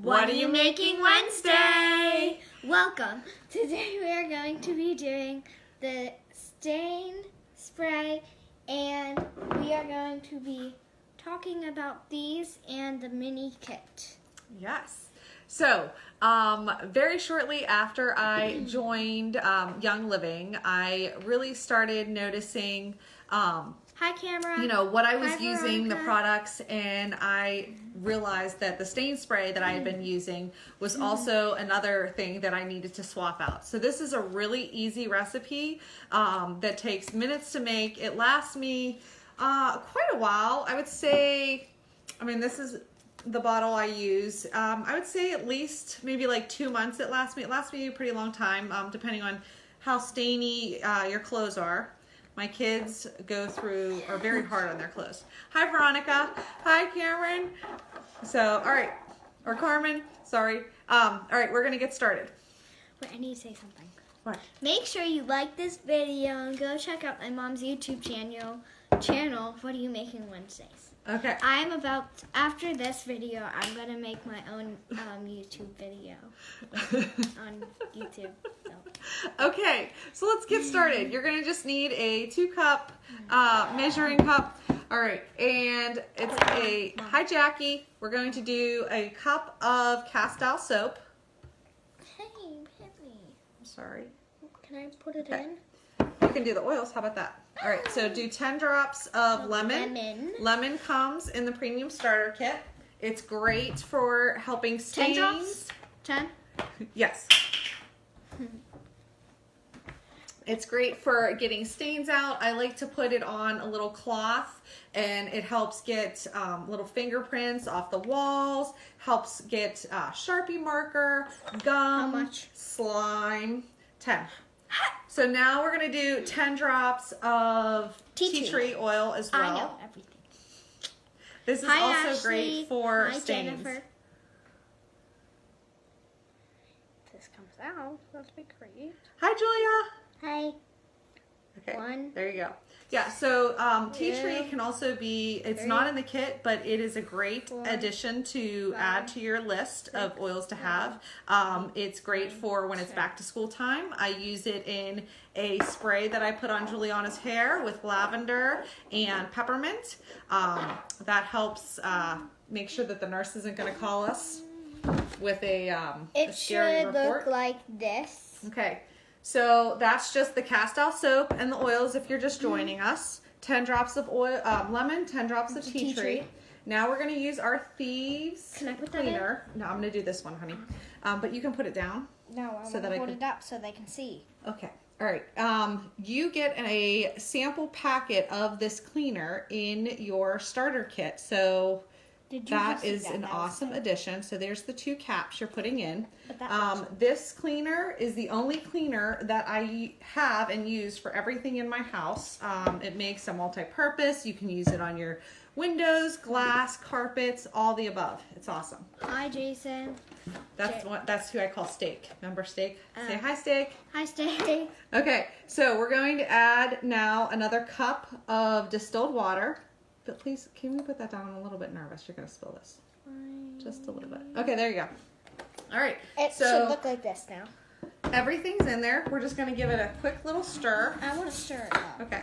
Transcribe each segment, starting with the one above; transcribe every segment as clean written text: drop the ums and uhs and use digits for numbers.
What are you making Wednesday? Welcome. Today we are going to be doing the stain spray, and we are going to be talking about these and the mini kit. Yes. So, very shortly after I joined Young Living, I really started noticing Hi, camera. you know, what I was Hi, using, the Veronica. products, and I realized that the stain spray that I had been using was also another thing that I needed to swap out. So this is a really easy recipe that takes minutes to make. It lasts me quite a while. I would say, I mean, this is the bottle I use. I would say at least maybe like 2 months it lasts me. It lasts me a pretty long time, depending on how stainy your clothes are. My kids are very hard on their clothes. Hi, Veronica. Hi, Cameron. So, all right. Or Carmen, sorry. All right, we're going to get started. Wait, I need to say something. What? Make sure you like this video and go check out my mom's YouTube channel. What are you making Wednesdays? Okay. After this video, I'm going to make my own YouTube video on YouTube. So. Okay, so let's get started. You're going to just need a 2-cup measuring cup. All right, and it's hi, Jackie. We're going to do a cup of cast-out soap. Hey, Penny. I'm sorry. Can I put it Okay. in? You can do the oils. How about that? All right, so do 10 drops of lemon. Lemon comes in the premium starter kit. It's great for helping 10 stains. drops? 10? Yes. It's great for getting stains out. I like to put it on a little cloth, and it helps get little fingerprints off the walls, helps get Sharpie marker, gum, How much? slime. 10. So now we're going to do 10 drops of tea tree oil as well. I know everything. This is Hi, also Ashley. great for Hi, stains. Jennifer. This comes out. That'd be great. Hi, Julia. Hi. Okay, One. there you go. Yeah, so tea tree Two. can also be, it's Three. not in the kit, but it is a great Four. addition to Five. add to your list of oils to have. It's great for when it's back to school time. I use it in a spray that I put on Juliana's hair with lavender and peppermint. That helps make sure that the nurse isn't going to call us with a scary It should report. look like this. Okay, so that's just the cast-out soap and the oils if you're just joining us. 10 drops of oil, lemon, 10 drops of tea tree. Now we're going to use our Thieves Can I put that in? cleaner. No, I'm going to do this one, honey. But you can put it down. No, I So want that to I hold can- it up so they can see. Okay. All right. You get a sample packet of this cleaner in your starter kit. So Did you that just see is that? an That was awesome addition. So there's the 2 caps you're putting in. But that This cleaner is the only cleaner that I have and use for everything in my house. It makes a multi-purpose. You can use it on your windows, glass, carpets, all the above. It's awesome. Hi, Jason. That's who I call Steak. Remember Steak? Say Oh. hi, Steak. Hi, Stay. Okay, so we're going to add now another cup of distilled water. But please, can we put that down? I'm a little bit nervous. You're going to spill this. Just a little bit. Okay, there you go. All right. It so should look like this now. everything's in there. We're just going to give it a quick little stir. I want to stir it up. Okay.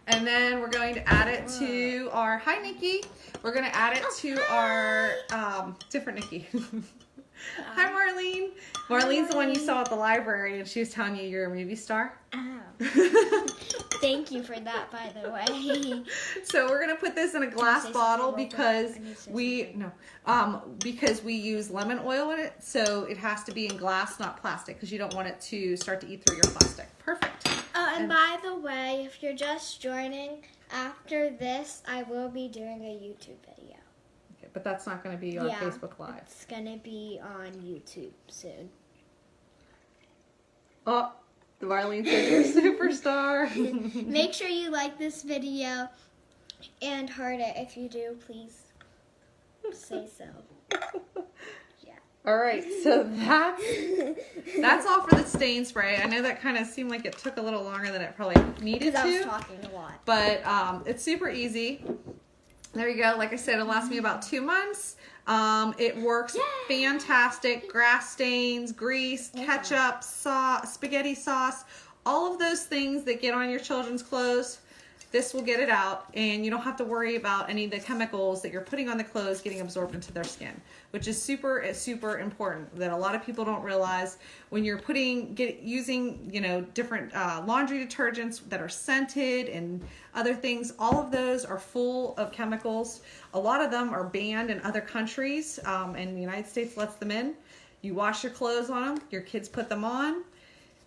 And then we're going to add it to our, hi Nikki. We're going to add it to our, different Nikki. Hi Marlene. Marlene's the one you saw at the library, and she was telling you you're a movie star. Oh. Thank you for that, by the way. So we're gonna put this in a glass say bottle something real because quick? I need to say because we use lemon oil in it, so it has to be in glass, not plastic, because you don't want it to start to eat through your plastic. Perfect. Oh, and by the way, if you're just joining, after this, I will be doing a YouTube video. Okay, but that's not gonna be on Facebook Live. It's gonna be on YouTube soon. Oh, the Marlene says you're a superstar. Make sure you like this video and heart it. If you do, please say so. Yeah. All right, so that's all for the stain spray. I know that kind of seemed like it took a little longer than it probably needed Because I was to, talking a lot. but it's super easy. There you go. Like I said, it'll last me about 2 months. It works fantastic. Grass stains, grease, ketchup, sauce, spaghetti sauce, all of those things that get on your children's clothes. This will get it out, and you don't have to worry about any of the chemicals that you're putting on the clothes getting absorbed into their skin, which is super important that a lot of people don't realize. When you're using, you know, different laundry detergents that are scented and other things, all of those are full of chemicals. A lot of them are banned in other countries, and the United States lets them in. You wash your clothes on them, your kids put them on,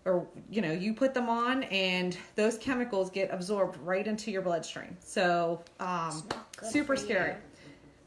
or, you know, you put them on, and those chemicals get absorbed right into your bloodstream. So, super scary.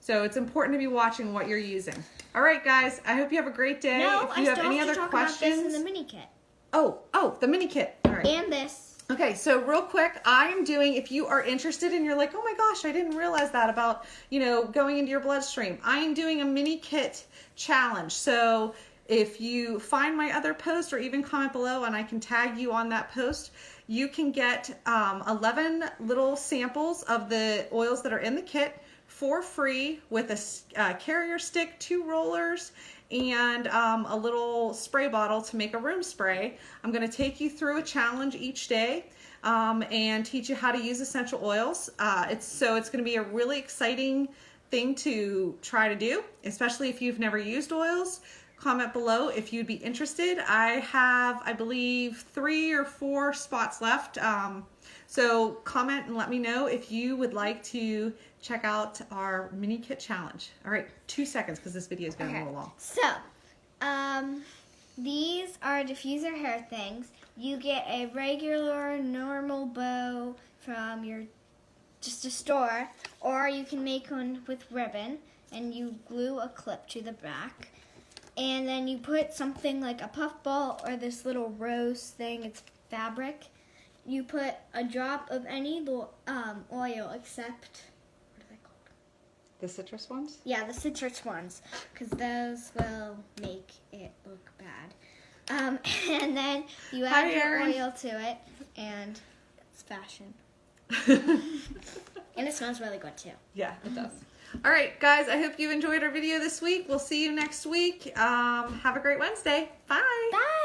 So it's important to be watching what you're using. All right, guys, I hope you have a great day. No, if you have any other questions, about this in the mini kit. Oh, the mini kit. All right. And this. Okay, so real quick, I'm doing, if you are interested and you're like, oh my gosh, I didn't realize that about, you know, going into your bloodstream, I'm doing a mini kit challenge. So if you find my other post or even comment below and I can tag you on that post, you can get 11 little samples of the oils that are in the kit for free with a carrier stick, 2 rollers, and a little spray bottle to make a room spray. I'm going to take you through a challenge each day and teach you how to use essential oils. It's going to be a really exciting thing to try to do, especially if you've never used oils. Comment below if you'd be interested. I have, I believe, 3 or 4 spots left. So comment and let me know if you would like to check out our mini kit challenge. All right, 2 seconds because this video is going a little long. So, these are diffuser hair things. You get a regular, normal bow from just a store, or you can make one with ribbon and you glue a clip to the back. And then you put something like a puff ball or this little rose thing, it's fabric. You put a drop of any oil except, what are they called? The citrus ones? Yeah, the citrus ones, because those will make it look bad. And then you add your oil to it, and it's fashion. And it smells really good too. Yeah, it does. All right, guys, I hope you enjoyed our video this week. We'll see you next week. Have a great Wednesday. Bye. Bye.